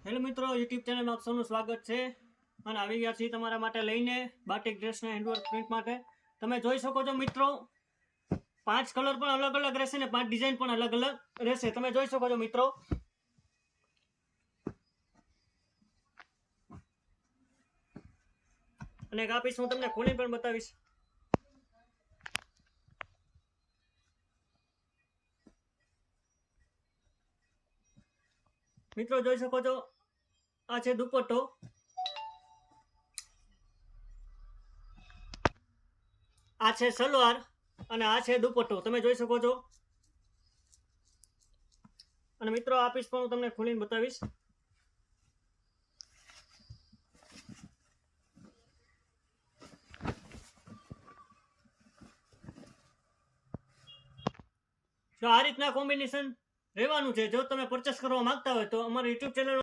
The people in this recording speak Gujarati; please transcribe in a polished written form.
હેલો મિત્રો, યુટ્યુબ ચેનલમાં આપ સૌનું સ્વાગત છે અને આવી ગયા છીએ તમારા માટે લઈને બાટિક ડ્રેસના હેન્ડવર્ક પ્રિન્ટ માટે. તમે જોઈ શકો છો મિત્રો, 5 કલર પણ અલગ અલગ રહેશે ને 5 ડિઝાઇન પણ અલગ અલગ રહેશે. તમે જોઈ શકો છો મિત્રો. અને એક આ પીસ હું તમને ખોલી પણ બતાવીશ. મિત્રો જોઈ શકો છો, આ છે દુપટ્ટો, આ છે સલવાર અને આ છે દુપટ્ટો. તમે જોઈ શકો છો. અને મિત્રો આ પીસ પણ હું તમને ખોલીને બતાવીશ. તો આ રીતના કોમ્બિનેશન રહેવાનું છે. જો તમે પરચેસ કરવા માંગતા હોય તો અમારું યુટ્યુબ ચેનલ